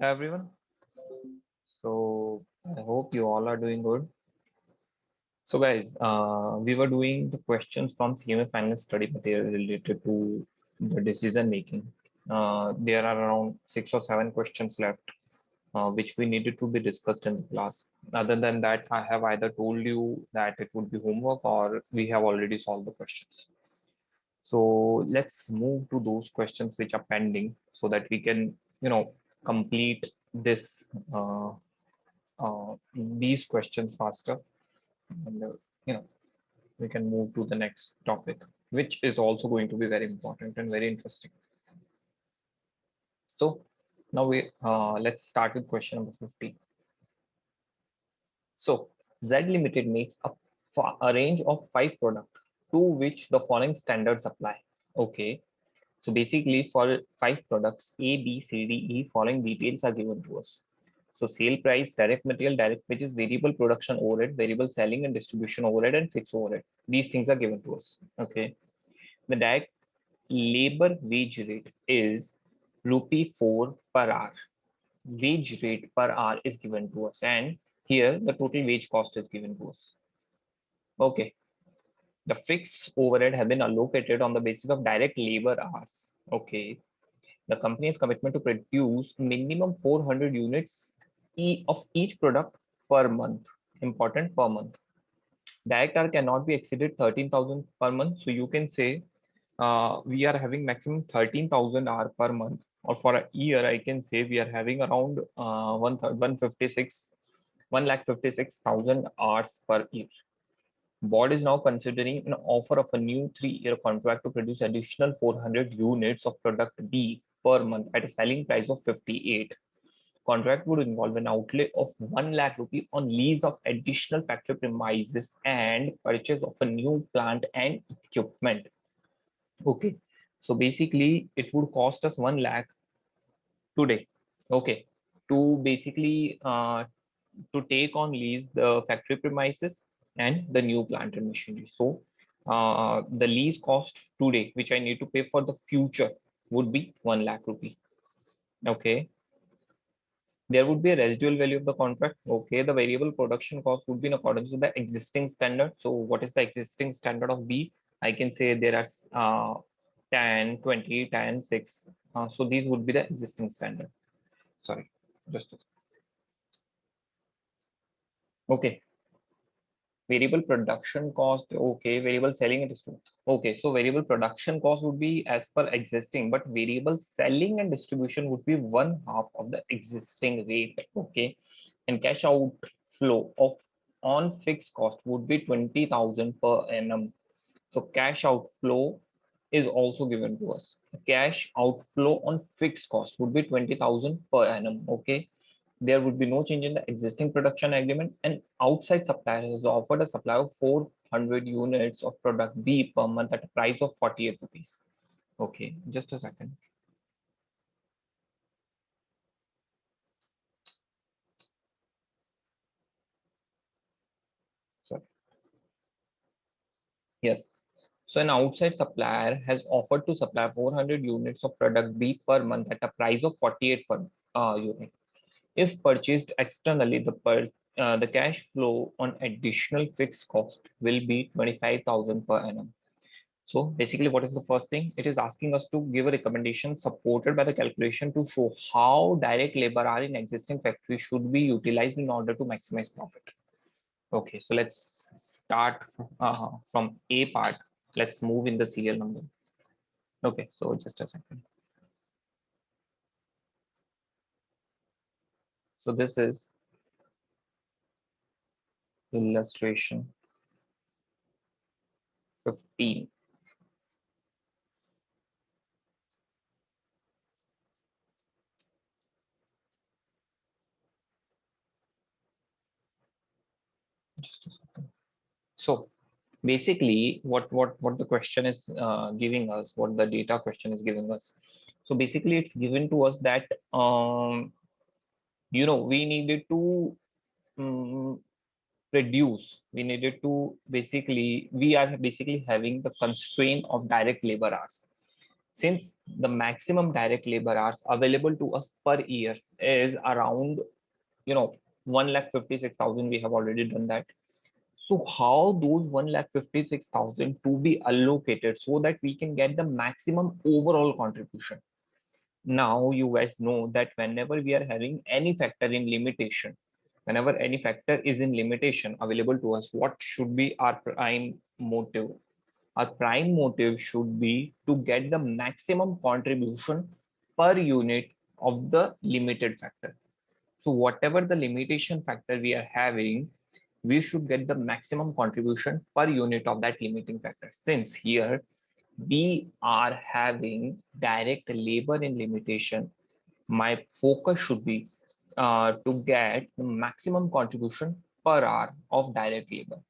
Hi everyone. So I hope you all are doing good. So guys, we were doing the questions from CMA final study material related to the decision making. There are around 6 or 7 questions left, which we needed to be discussed in the class. Other than that, I have either told you that it would be homework or we have already solved the questions. So let's move to those questions which are pending so that we can, complete this these questions faster, and you know we can move to the next topic, which is also going to be very important and very interesting. So now we let's start with question number 50. So Z Limited makes a range of 5 products to which the following standards apply. Okay, so basically for 5 products A, B, C, D, E, following details are given to us. So sale price, direct material, direct wages, variable production overhead, variable selling and distribution overhead, and fixed overhead. These things are given to us. Okay. The direct labor wage rate is rupee 4 per hour. Wage rate per hour is given to us, and here the total wage cost is given to us. Okay. The fixed overhead have been allocated on the basis of direct labor hours. Okay. The company's commitment to produce minimum 400 units of each product per month. Important, per month. Direct hour cannot be exceeded 13,000 per month. So you can say we are having maximum 13,000 hour per month. Or for a year, I can say we are having around 156,000 hours per year. Board is now considering an offer of a new 3-year contract to produce additional 400 units of product B per month at a selling price of 58. Contract would involve an outlay of 1 lakh rupee on lease of additional factory premises and purchase of a new plant and equipment. Okay, so basically it would cost us 1 lakh today. Okay, to basically to take on lease the factory premises and the new plant and machinery. So the lease cost today, which I need to pay for the future, would be 1 lakh rupee. Okay. There would be a residual value of the contract. Okay. The variable production cost would be in accordance with the existing standard. So what is the existing standard of B? I can say there are 10, 20, 10, 6. So these would be the existing standard. Sorry, just okay. Variable production cost, okay. Variable selling and distribution. Okay, so variable production cost would be as per existing, but variable selling and distribution would be one half of the existing rate. Okay, and cash outflow of on fixed cost would be 20,000 per annum. So cash outflow is also given to us. Cash outflow on fixed cost would be 20,000 per annum. Okay, there would be no change in the existing production agreement, and outside supplier has offered a supply of 400 units of product B per month at a price of 48 rupees. Okay, just a second. Sorry. Yes. So an outside supplier has offered to supply 400 units of product B per month at a price of 48 per unit. If purchased externally, the cash flow on additional fixed cost will be 25,000 per annum. So basically, what is the first thing? It is asking us to give a recommendation supported by the calculation to show how direct labor hour in existing factory should be utilized in order to maximize profit. Okay, so let's start from A part. Let's move in the serial number. Okay, so just a second. So this is illustration 15. Just a second. So basically, what the question is giving us, what the data question is giving us. So basically, it's given to us that we needed to um, reduce. We needed to basically we are basically having the constraint of direct labor hours. Since the maximum direct labor hours available to us per year is around, 1,56,000, we have already done that. So how those 1,56,000 to be allocated so that we can get the maximum overall contribution? Now you guys know that whenever we are having any factor in limitation, whenever any factor is in limitation available to us, what should be our prime motive? Our prime motive should be to get the maximum contribution per unit of the limited factor. So whatever the limitation factor we are having, we should get the maximum contribution per unit of that limiting factor. Since here we are having direct labor in limitation, my focus should be to get the maximum contribution per hour of direct labor.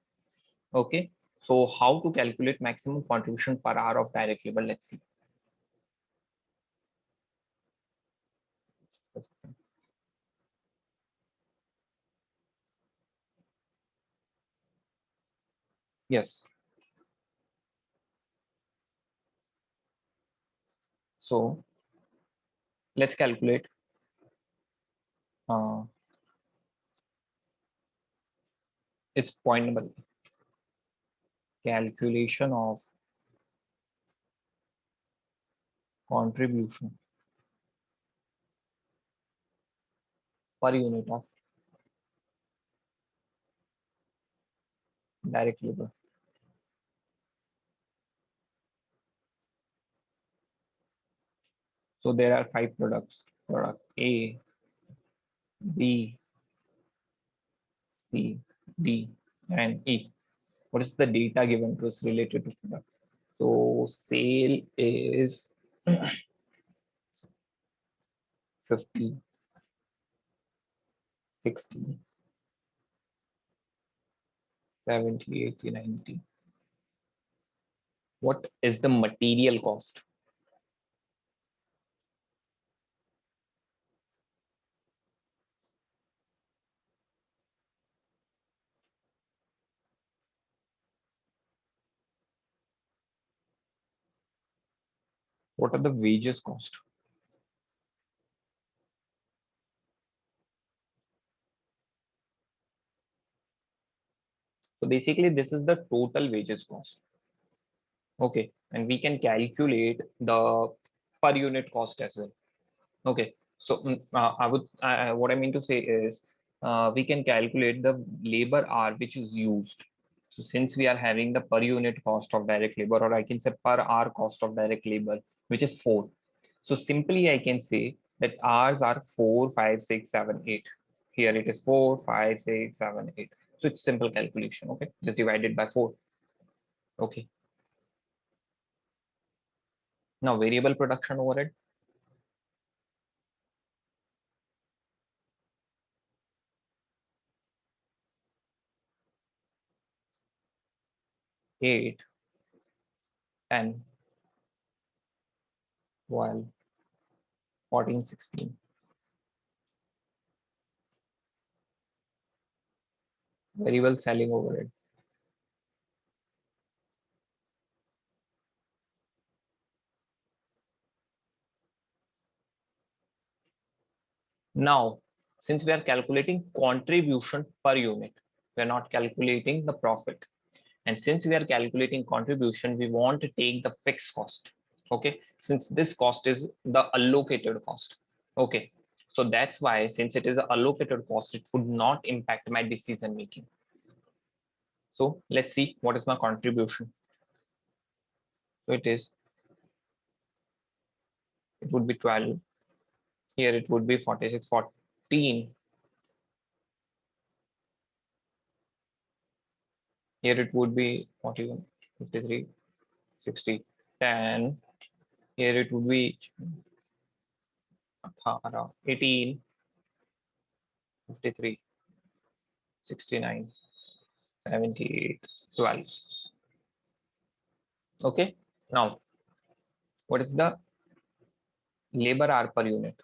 Okay, so how to calculate maximum contribution per hour of direct labor? Let's see. Yes, so let's calculate uh, its point number A. Calculation of contribution per unit of direct labor. So there are five products: product A, B, C, D, and E. What is the data given to us related to product? So sale is 50, 60, 70, 80, 90. What is the material cost? What are the wages cost? So basically, this is the total wages cost. Okay, and we can calculate the per unit cost as well. Okay, so what I mean to say is we can calculate the labor hour which is used. So since we are having the per unit cost of direct labor, or I can say per hour cost of direct labor, which is 4. So simply I can say that hours are 4, 5, 6, 7, 8. Here it is 4, 5, 6, 7, 8. So it's simple calculation. Okay, just divided by 4. Okay, now variable production overhead. 8, 10, 12, 14, 16. Variable selling overhead. Now, since we are calculating contribution per unit, we are not calculating the profit. And since we are calculating contribution, we want to take the fixed cost. Okay, since this cost is the allocated cost. Okay, so that's why since it is an allocated cost, it would not impact my decision making. So let's see what is my contribution. So it would be 12. Here it would be 46, 14. Here it would be 41, 53, 60, 10. Here it would be 18, 53, 69, 78, 12. Okay. Now, what is the labor hour per unit?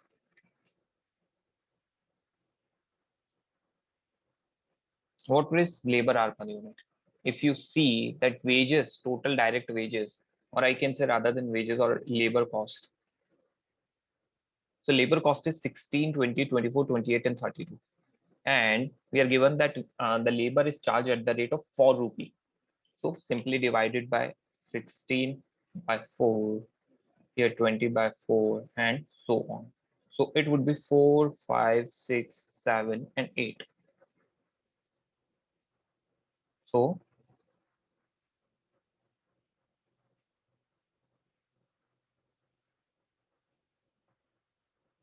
What is labor hour per unit? If you see that wages, total direct wages or I can say rather than wages or labor cost. So labor cost is 16, 20, 24, 28, and 32. And we are given that the labor is charged at the rate of 4 rupee. So simply divided by 16 by 4, here 20 by 4, and so on. So it would be 4, 5, 6, 7, and 8. So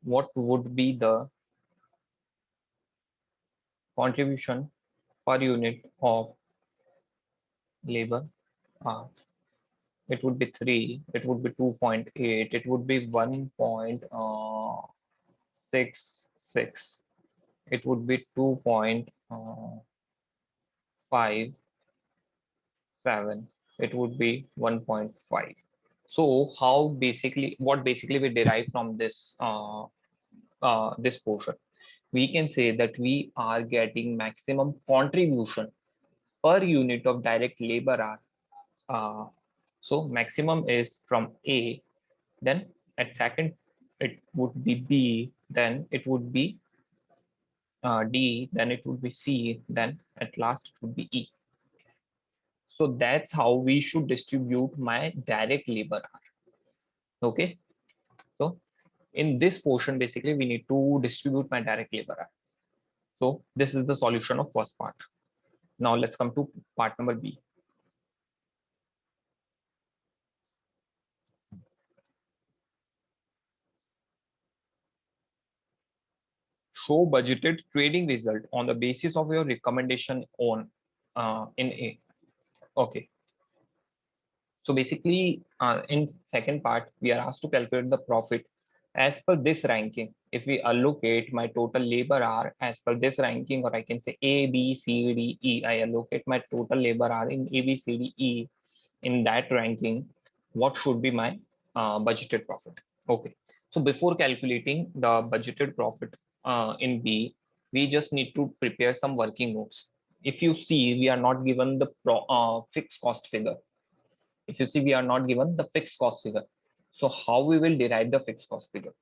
what would be the contribution per unit of labor? It would be 3, it would be 2.8, it would be 1.66, it would be 2.57, it would be 1.5. So how basically, what basically we derive from this this portion? We can say that we are getting maximum contribution per unit of direct labor hour. So maximum is from A, then at second it would be B, then it would be D, then it would be C, then at last it would be E. So that's how we should distribute my direct labor hour. Okay, so in this portion, basically we need to distribute my direct labor hour. So this is the solution of first part. Now let's come to part number B. Show budgeted trading result on the basis of your recommendation on in A. Okay. So basically, in second part, we are asked to calculate the profit as per this ranking. If we allocate my total labor hour as per this ranking, or I can say A, B, C, D, E, I allocate my total labor hour in A, B, C, D, E in that ranking, what should be my budgeted profit? Okay. So before calculating the budgeted profit in B, we just need to prepare some working notes. If you see, we are not given the fixed cost figure. If you see, we are not given the fixed cost figure. So how we will derive the fixed cost figure?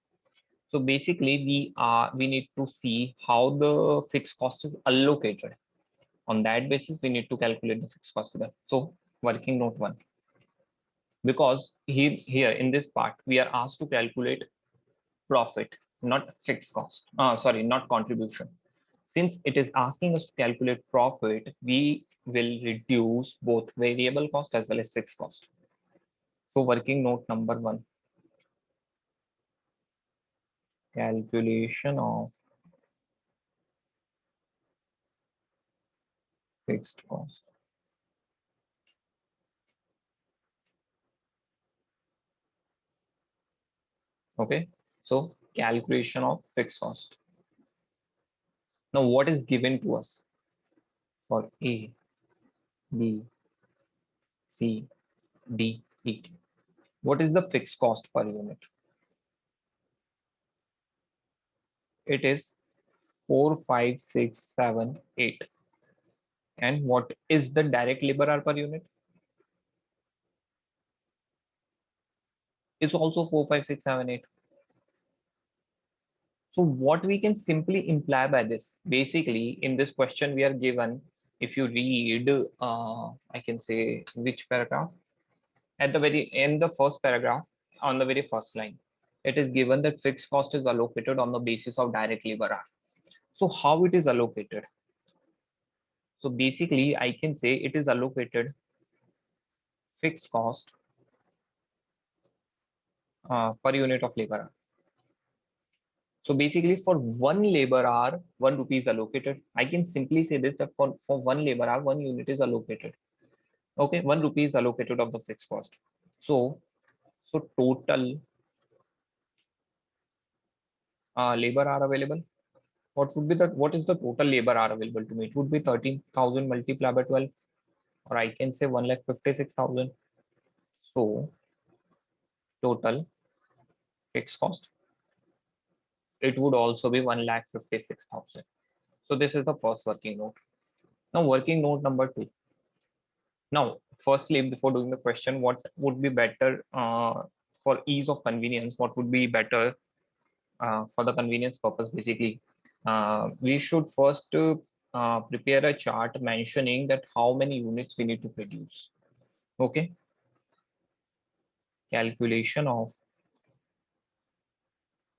So basically, we need to see how the fixed cost is allocated. On that basis, we need to calculate the fixed cost figure. So working note one, because here in this part, we are asked to calculate profit, not fixed cost. Sorry, not contribution. Since it is asking us to calculate profit, we will reduce both variable cost as well as fixed cost. So working note number one, calculation of fixed cost. Okay, so calculation of fixed cost. Now, what is given to us for A, B, C, D, E? What is the fixed cost per unit? It is 4, 5, 6, 7, 8. And what is the direct labor hour per unit? It's also 4, 5, 6, 7, 8. So what we can simply imply by this, basically in this question we are given, if you read, I can say which paragraph? At the very end, the first paragraph, on the very first line, it is given that fixed cost is allocated on the basis of direct labor hour. So how it is allocated? So basically, I can say it is allocated fixed cost per unit of labor hour. So basically, for one labor hour, 1 rupee is allocated. I can simply say this, that for one labor hour, 1 unit is allocated. Okay, 1 rupee is allocated of the fixed cost. So total labor hour available. What is the total labor hour available to me? It would be 13,000 multiplied by 12, or I can say 1,56,000. So total fixed cost, it would also be 1,56,000. So this is the first working note. Now working note number two. Now firstly, before doing the question, what would be better for ease of convenience? What would be better for the convenience purpose? Basically, we should first prepare a chart mentioning that how many units we need to produce. Okay, calculation of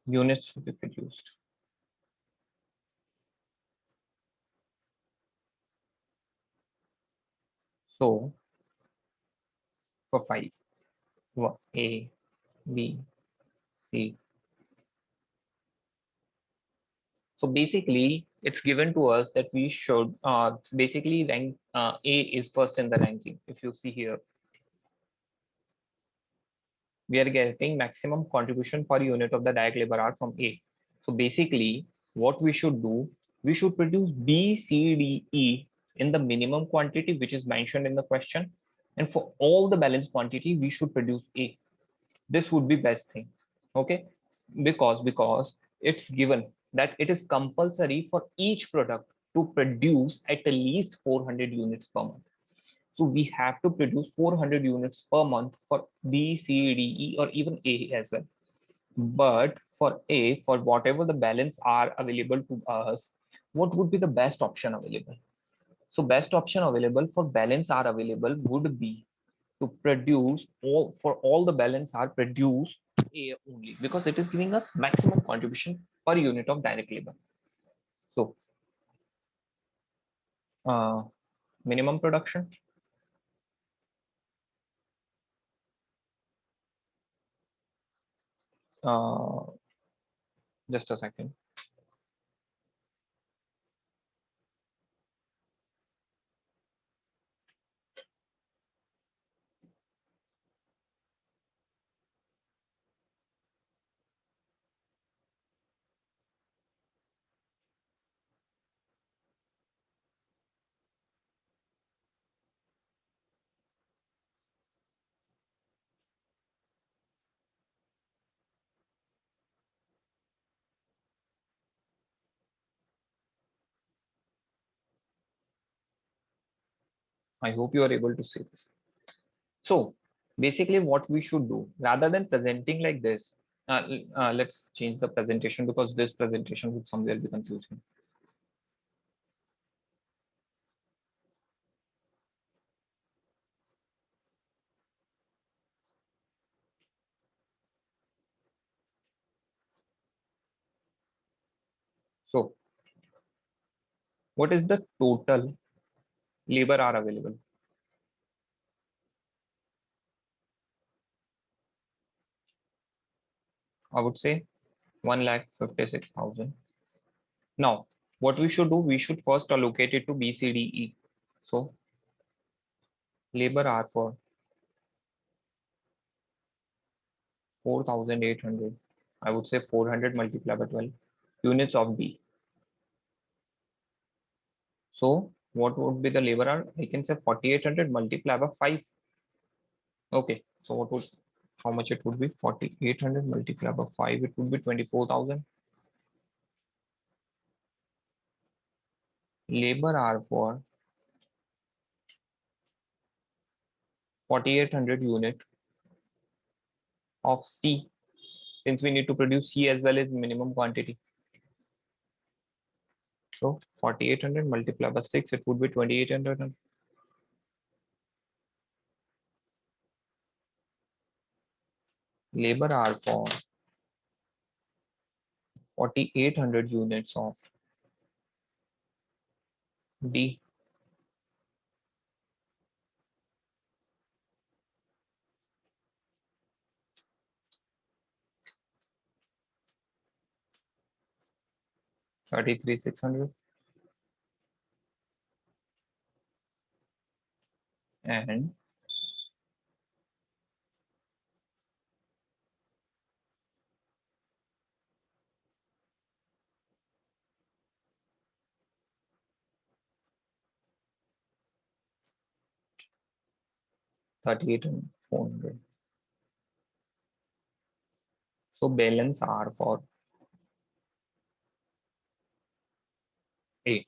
units to be produced. So for five, A, B, C. So basically, it's given to us that we should basically rank A is first in the ranking. If you see here, we are getting maximum contribution per unit of the direct labor hour from A. So basically, what we should do, we should produce B, C, D, E in the minimum quantity which is mentioned in the question, and for all the balance quantity, we should produce A. This would be best thing. Okay, because it's given that it is compulsory for each product to produce at least 400 units per month. So we have to produce 400 units per month for B, C, D, E, or even A as well. But for A, for whatever the balance are available to us, what would be the best option available? So best option available for balance are available would be to produce all for all the balance are produce A only, because it is giving us maximum contribution per unit of direct labor. So uh, minimum production, uh, just a second. I hope you are able to see this. So basically what we should do rather than presenting like this, let's change the presentation because this presentation would somewhere be confusing. So what is the total labor hour available? I would say 1,56,000. Now, what we should do, we should first allocate it to BCDE. So labor hour for 4,800. I would say 400 multiplied by 12 units of B. So what would be the labor hour? I can say 4,800 multiplied by 5. Okay. So what would, how much it would be? 4,800 multiplied by 5. It would be 24,000. Labor hour for 4,800 unit of C, since we need to produce C as well as minimum quantity. So 4,800 multiplied by 6, it would be 2,800. Labor hour for 4,800 units of D, 33,600, and 38,400. So balance R for A.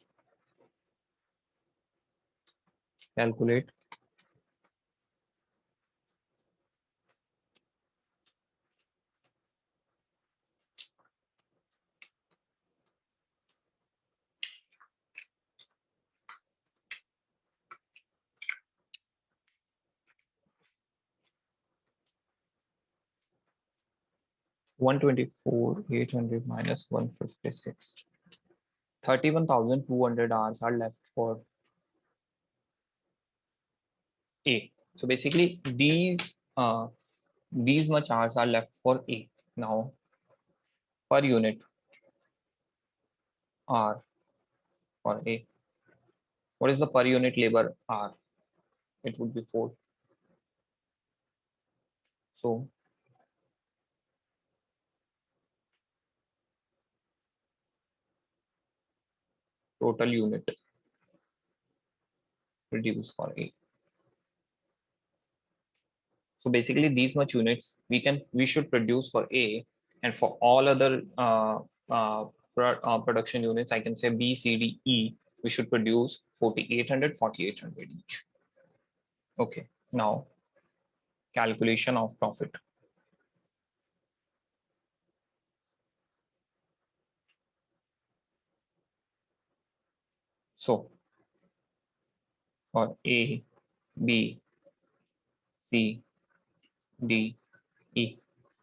Calculate 124, 800 minus 156. 31,200 hours are left for A. So basically these much hours are left for A. Now per unit R for A. What is the per unit labor R? It would be 4. So total unit produced for A. So basically these much units we should produce for A, and for all other production units, I can say B, C, D, E, we should produce 4,800, 4,800 each. Okay, now calculation of profit. So for A, B, C, D, E.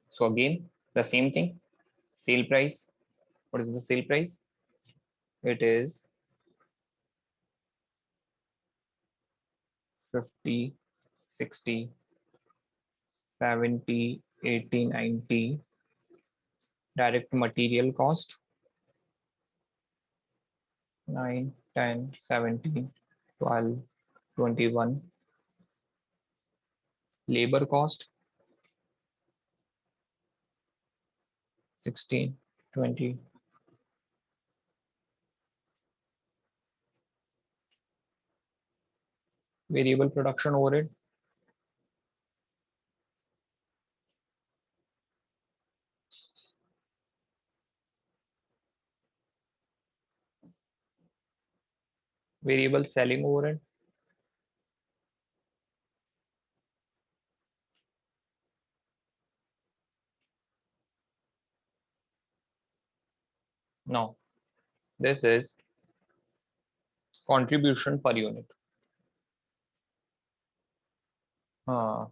So again, the same thing, sale price. What is the sale price? It is 50, 60, 70, 80, 90. Direct material cost 9, 10, 17, 12, 21. Labor cost 16, 20. Variable production overhead variable selling overhead. Now this is contribution per unit. Uh,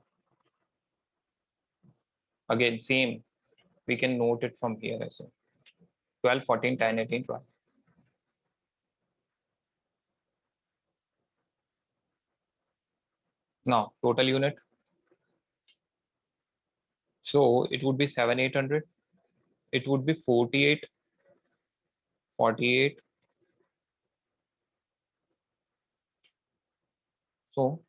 Again, same. We can note it from here as well. 12, 14, 10, 18, 12. Now total unit. So it would be 7, 800. It would be 48, 48. So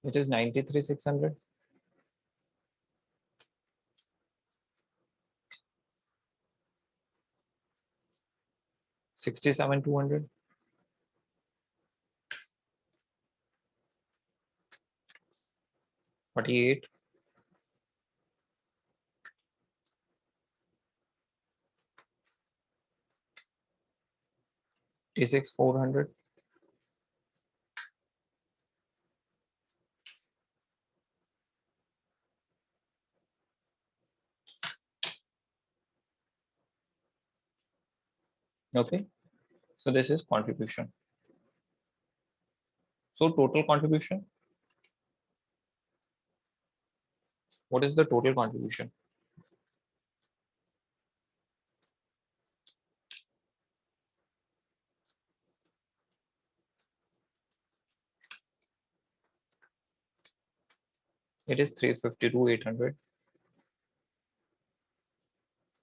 it is 93, 600. 67, 200. 48. 86, 400. Okay. So this is contribution. So total contribution. What is the total contribution? It is 352, 800.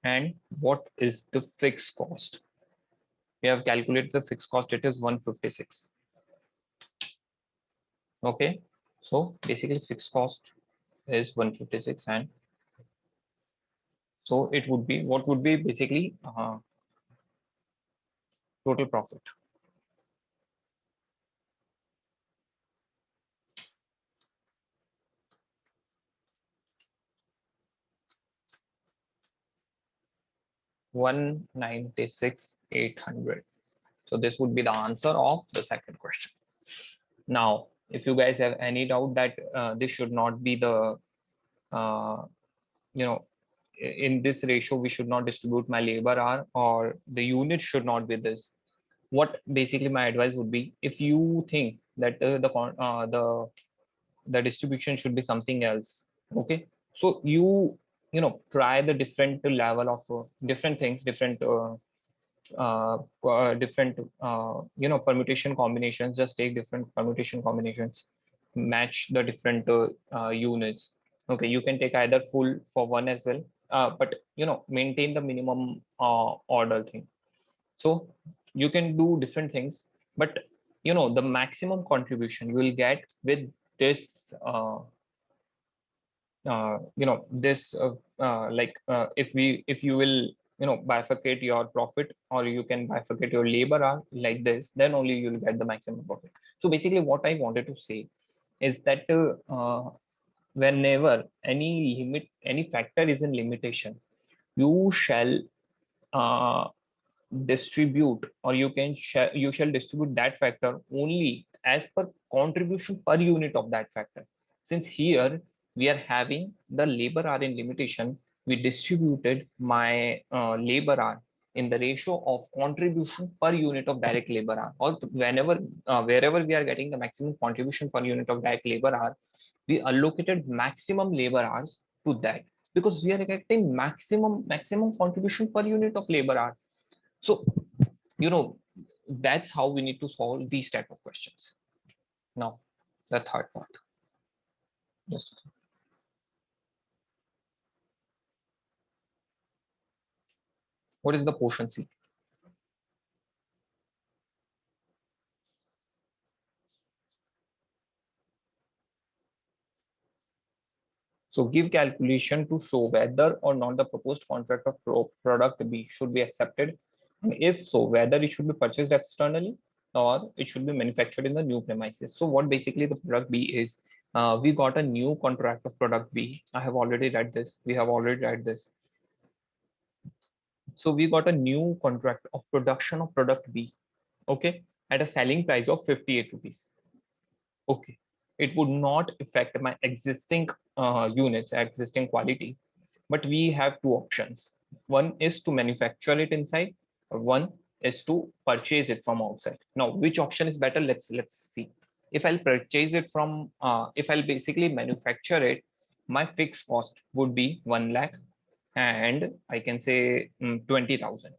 And what is the fixed cost? We have calculated the fixed cost. It is 156. Okay. So basically fixed cost is 156, and so it would be, what would be basically total profit? $196,800. So this would be the answer of the second question. Now, if you guys have any doubt that this should not be the, you know, in this ratio, we should not distribute my labor hour, or the unit should not be this. What basically my advice would be, if you think that the distribution should be something else, okay, so you know, try the different level of different things, different you know, permutation combinations. Just take different permutation combinations, match the different units. Okay, you can take either full for one as well, but you know, maintain the minimum order thing. So you can do different things, but you know, the maximum contribution you will get with this you know, this if you will, you know, bifurcate your profit, or you can bifurcate your labor hour like this, then only you will get the maximum profit. So basically what I wanted to say is that whenever any factor is in limitation, you shall uh, distribute, or you shall distribute that factor only as per contribution per unit of that factor. Since here we are having the labor hour in limitation, we distributed my labor hour in the ratio of contribution per unit of direct labor hour, or whenever wherever we are getting the maximum contribution per unit of direct labor hour, we allocated maximum labor hours to that, because we are getting maximum contribution per unit of labor hour. So, you know, that's how we need to solve these type of questions. Now, the third part. Just what is the portion C? So give calculation to show whether or not the proposed contract of product B should be accepted. And if so, whether it should be purchased externally or it should be manufactured in the new premises. So what basically the product B is, we got a new contract of product B. I have already read this. We have already read this. So we got a new contract of production of product B, okay, at a selling price of 58 rupees. Okay, it would not affect my existing units, existing quality, but we have two options. One is to manufacture it inside, or one is to purchase it from outside. Now, which option is better? Let's see. If I'll purchase it from, if I'll basically manufacture it, my fixed cost would be 1 lakh, and I can say 20,000.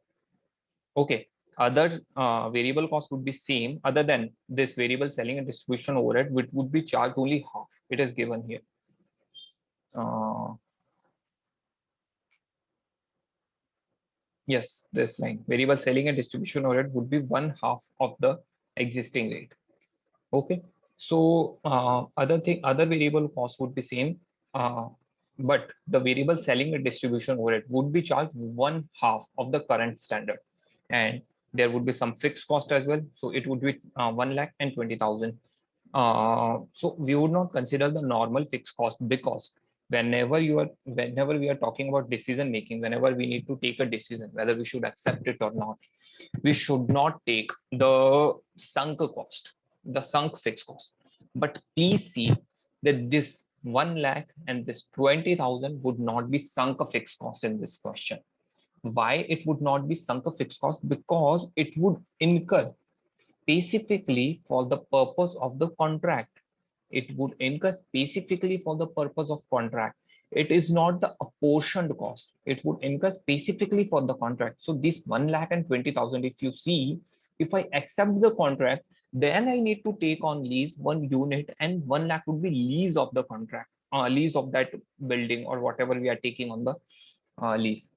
Okay. Other variable cost would be same. Other than this variable selling and distribution overhead, which would be charged only half. It is given here. Yes, this line variable selling and distribution overhead would be 1/2 of the existing rate. Okay. So other variable cost would be same, uh, but the variable selling and distribution overhead would be charged 1/2 of the current standard, and there would be some fixed cost as well. So it would be 1 lakh and 20,000. So we would not consider the normal fixed cost, because whenever we are talking about decision making, whenever we need to take a decision whether we should accept it or not, we should not take the sunk cost, the sunk fixed cost. But please see that this 1 lakh and this 20,000 would not be sunk fixed cost in this question. Why it would not be sunk fixed cost? Because it would incur specifically for the purpose of the contract. It would incur specifically for the purpose of contract. It is not the apportioned cost. It would incur specifically for the contract. So this 1 lakh and 20,000, if you see, if I accept the contract, then I need to take on lease one unit, and 1 lakh would be lease of the contract, lease of that building or whatever we are taking on the lease.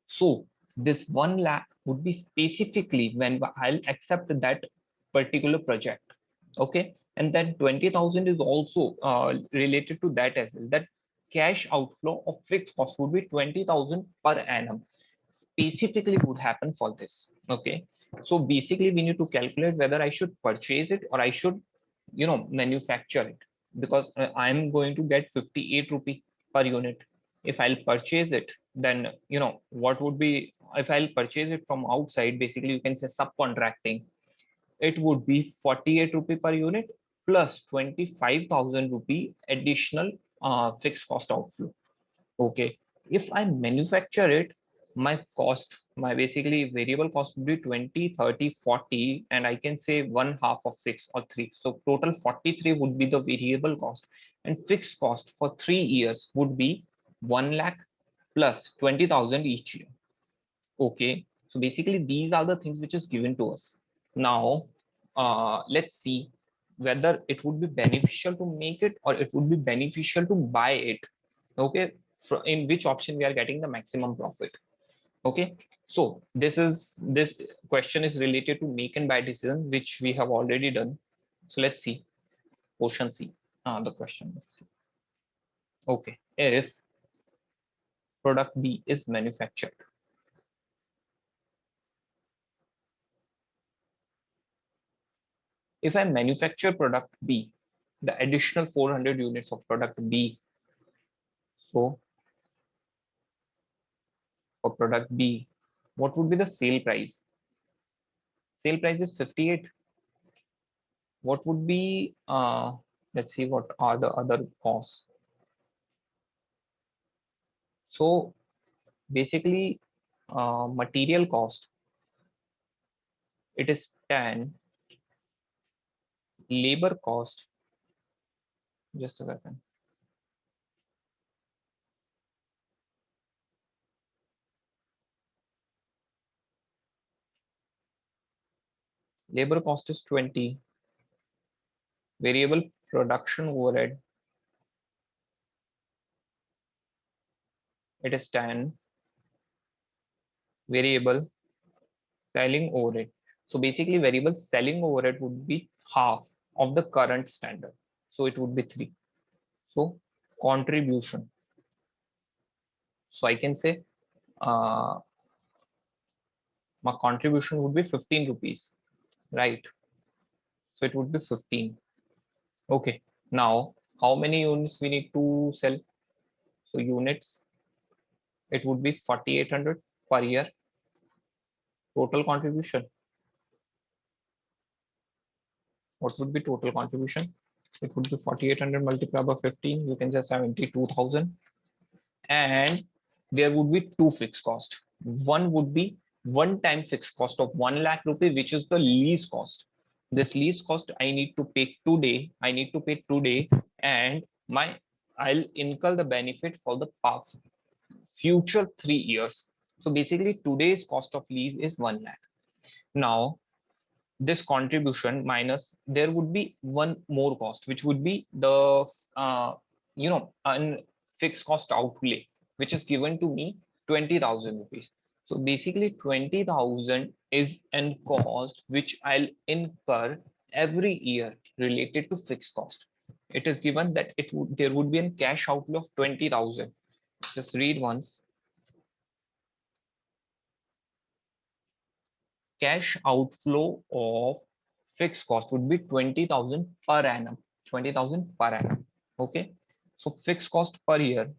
So this 1 lakh would be specifically when I'll accept that particular project. Okay. And then 20,000 is also related to that as well. That cash outflow of fixed cost would be 20,000 per annum. Specifically would happen for this. Okay. So basically we need to calculate whether I should purchase it or I should, you know, manufacture it, because I'm going to get 58 rupee per unit. If I'll purchase it, then you know what would be if I'll purchase it from outside, basically you can say subcontracting, it would be 48 rupee per unit plus 25,000 rupee additional fixed cost outflow. Okay. If I manufacture it, my cost, my basically variable cost would be 20, 30, 40, and I can say one half of 6 or 3. So total 43 would be the variable cost, and fixed cost for 3 years would be 1 lakh plus 20,000 each year. Okay. So basically these are the things which is given to us. Now, let's see whether it would be beneficial to make it or it would be beneficial to buy it. Okay, in which option we are getting the maximum profit. Okay, so this question is related to make and buy decision, which we have already done. So let's see portion C, the question. Okay, if product B is manufactured, if I manufacture product B, the additional 400 units of product B, so for product B, what would be the sale price? Sale price is 58. What would be, let's see, what are the other costs? So basically, material cost, it is 10, labor cost, just a second. Labor cost is 20, variable production overhead, it is 10, variable selling overhead. So basically variable selling overhead would be half of the current standard. So it would be 3. So contribution. So I can say my contribution would be 15 rupees, right? So it would be 15. Okay. Now, how many units we need to sell? So units, it would be 4,800 per year. Total contribution. What would be total contribution? It would be 4,800 multiplied by 15. You can say 72,000. And there would be two fixed costs. One would be one-time fixed cost of 1 lakh rupee, which is the lease cost. This lease cost I need to pay today. I need to pay today, and I'll incur the benefit for the past future 3 years. So basically, today's cost of lease is 1 lakh. Now, this contribution minus, there would be one more cost, which would be the fixed cost outlay, which is given to me 20,000 rupees. So basically 20,000 is an cost which I'll incur every year related to fixed cost. It is given that there would be a cash outlay of 20,000. Just read once. Cash outflow of fixed cost would be 20,000 per annum. 20,000 per annum. Okay. So fixed cost per year.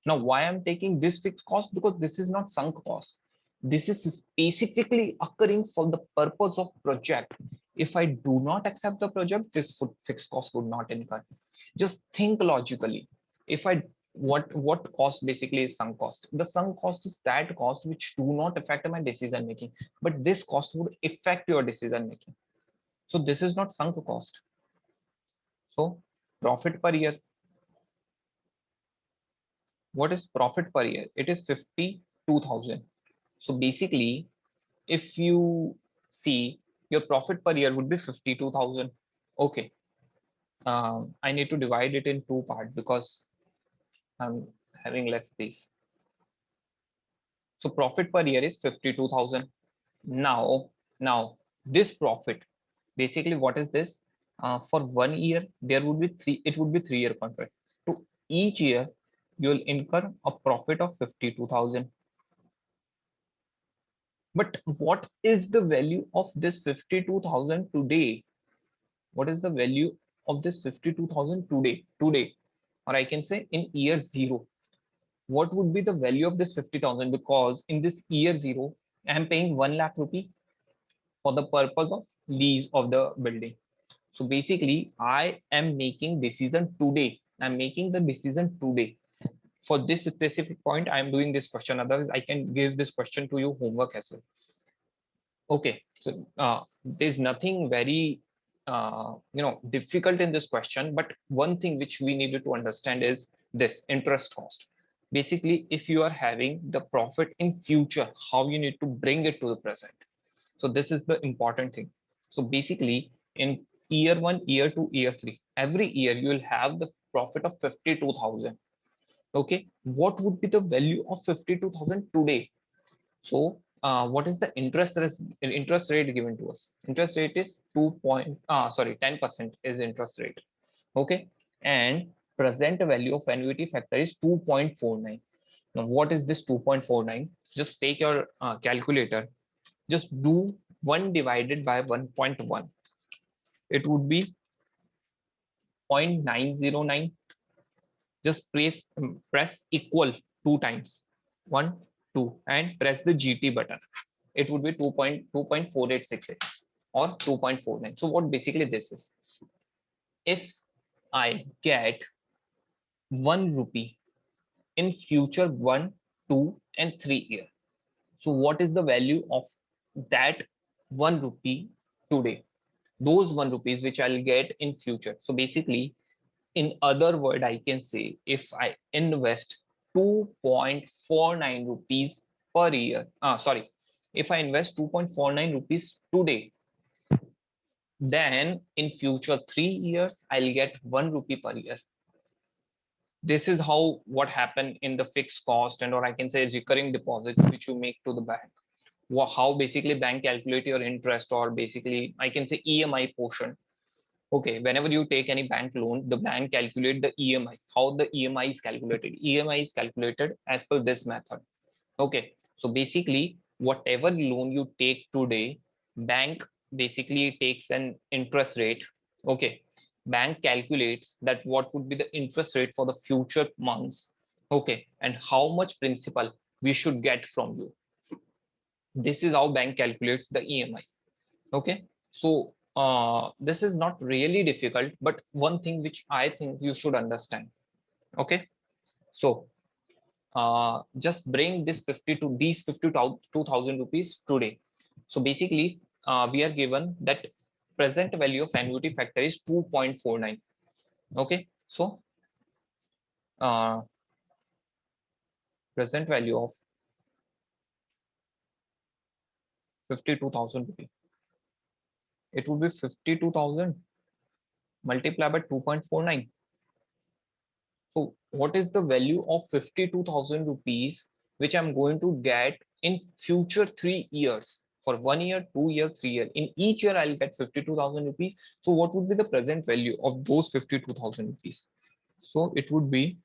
Now, why I'm taking this fixed cost? Because this is not sunk cost. This is specifically occurring for the purpose of project. If I do not accept the project, this fixed cost would not incur. Just think logically. If I what cost basically is sunk cost? The sunk cost is that cost which do not affect my decision making, but this cost would affect your decision making. So this is not sunk cost. So profit per year. What is profit per year? It is 52,000. So basically, if you see, your profit per year would be 52,000. Okay. I need to divide it in two parts because I'm having less space. So profit per year is 52,000. Now this profit, basically what is this? For 1 year, there would be it would be 3-year contract. So each year, you'll incur a profit of 52,000. But what is the value of this 52,000 today? What is the value of this 52,000 today? Or I can say in year 0. what would be the value of this 50,000? Because in this year zero, I am paying 1 lakh rupee for the purpose of lease of the building. So basically, I am making decision today. I'm making the decision today. For this specific point, I am doing this question. Otherwise, I can give this question to you homework as well. Okay, so there's nothing very difficult in this question, but one thing which we needed to understand is this interest cost. Basically, if you are having the profit in future, how you need to bring it to the present. So this is the important thing. So basically, in year one, year two, year three, every year you will have the profit of 52,000. Okay, what would be the value of 52,000 today? So what is the interest rate given to us? Interest rate is 10% is interest rate. Okay, and present value of annuity factor is 2.49. Now what is this 2.49? Just take your calculator, just do 1 divided by 1.1. It would be 0.909. Just press equal two times, 1 2, and press the GT button. It would be 2.4868 or 2.49. So what basically this is, if I get 1 rupee in future 1, 2, and 3 year, so what is the value of that 1 rupee today? Those 1 rupees which I'll get in future. So basically, in other word, I can say if I invest 2.49 rupees per year, if I invest 2.49 rupees today, then in future 3 years, I'll get 1 rupee per year. This is how what happened in the fixed cost and or I can say recurring deposits which you make to the bank. How basically bank calculate your interest or basically I can say EMI portion. Okay, whenever you take any bank loan, the bank calculate the EMI. How the EMI is calculated? EMI is calculated as per this method. Okay, so basically whatever loan you take today, bank basically takes an interest rate. Okay, bank calculates that what would be the interest rate for the future months. Okay, and how much principal we should get from you. This is how bank calculates the EMI. Okay, so this is not really difficult, but one thing which I think you should understand. Okay, so just bring this 50 to these 52,000 rupees today. So basically, we are given that present value of annuity factor is 2.49. Okay, so present value of 52,000 rupees. It would be 52,000 multiplied by 2.49. So what is the value of 52,000 rupees which I'm going to get in future 3 years? For 1 year, 2 year, 3 year. In each year, I'll get 52,000 rupees. So what would be the present value of those 52,000 rupees? So it would be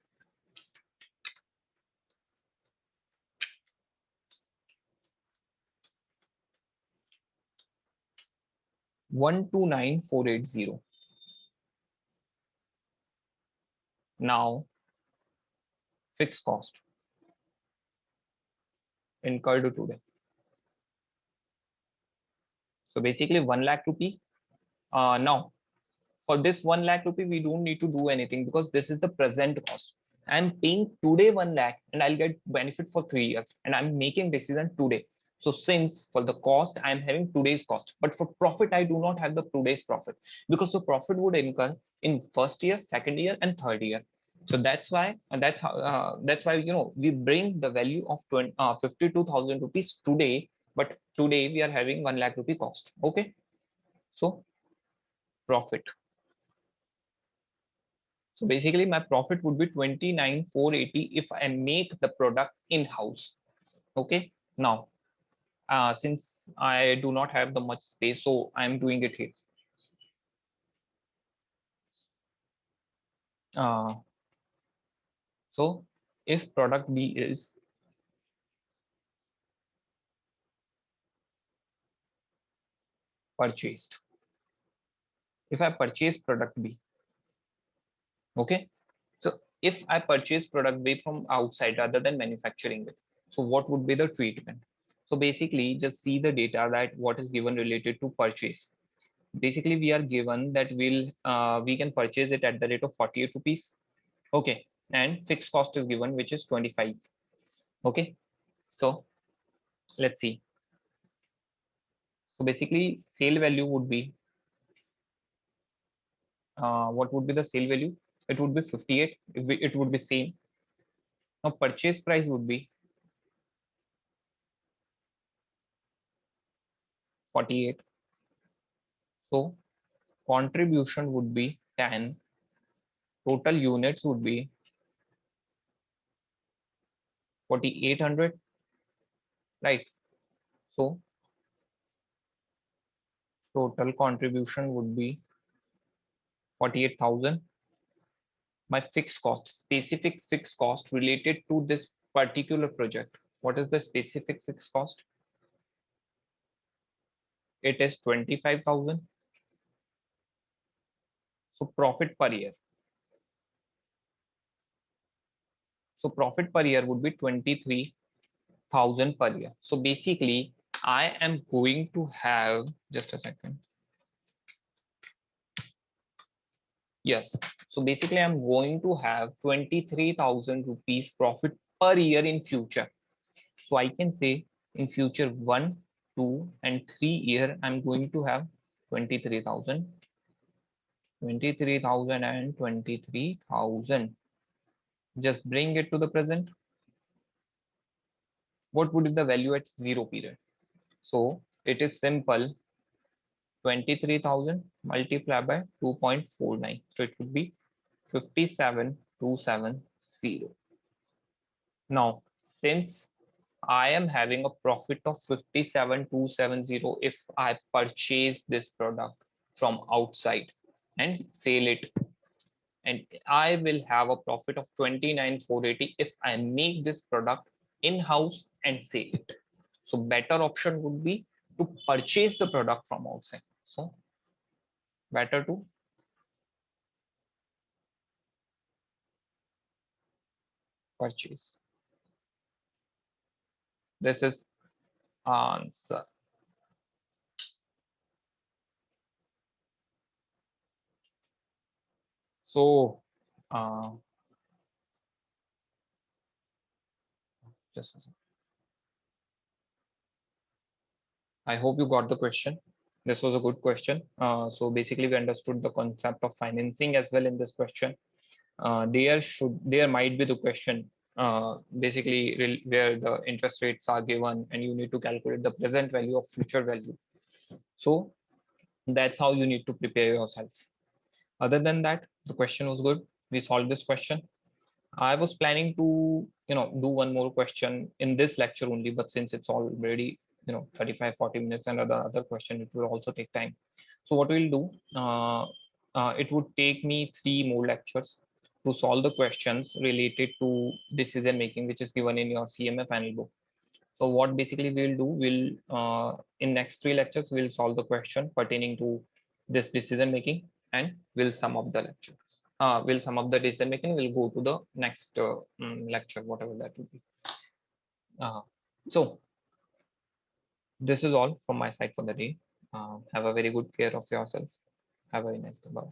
129,480. Now, fixed cost incurred today. So basically 1 lakh rupee. Now, for this 1 lakh rupee, we don't need to do anything because this is the present cost. I'm paying today 1 lakh and I'll get benefit for 3 years and I'm making decision today. So since for the cost, I'm having today's cost, but for profit, I do not have the today's profit because the profit would incur in first year, second year, and third year. So that's why, and that's why, we bring the value of 52,000 rupees today, but today we are having 1 lakh rupee cost. Okay. So profit. So basically my profit would be 29,480 if I make the product in-house. Okay. Now, since I do not have the much space, so I'm doing it here. So if product B is purchased, if I purchase product B, okay. So if I purchase product B from outside rather than manufacturing it, so what would be the treatment? So basically, just see the data that what is given related to purchase. Basically, we are given that we can purchase it at the rate of 48 rupees. Okay, and fixed cost is given, which is 25. Okay, so let's see. So basically, sale value would be what would be the sale value? It would be 58. It would be same. Now purchase price would be 48. So contribution would be 10. Total units would be 4800, right? So total contribution would be 48,000. My fixed cost, specific fixed cost related to this particular project. What is the specific fixed cost? It is 25,000. So profit per year. So profit per year would be 23,000 per year. So basically, I am going to have, just a second. Yes. So basically, I'm going to have 23,000 rupees profit per year in future. So I can say in future 1, 2, and 3 year, I'm going to have 23,000, 23,000, and 23,000. Just bring it to the present. What would be the value at zero period? So it is simple. 23,000 multiplied by 2.49. So it would be 57,270. Now, since I am having a profit of 57,270 if I purchase this product from outside and sell it, and I will have a profit of 29,480 if I make this product in-house and sell it. So better option would be to purchase the product from outside. So better to purchase. This is answer. So just a second. I hope you got the question. This was a good question. So basically, we understood the concept of financing as well in this question. There might be the question basically where the interest rates are given and you need to calculate the present value of future value. So that's how you need to prepare yourself. Other than that, the question was good. We solved this question. I was planning to, do one more question in this lecture only, but since it's already, 35, 40 minutes and other question, it will also take time. So what we'll do, it would take me 3 more lectures to solve the questions related to decision making, which is given in your CMA panel book. So what basically we'll do, in next 3 lectures, we'll solve the question pertaining to this decision making and we'll sum up the lectures. We'll sum up the decision making. We'll go to the next lecture, whatever that will be. So this is all from my side for the day. Have a very good care of yourself. Have a very nice day. Bye.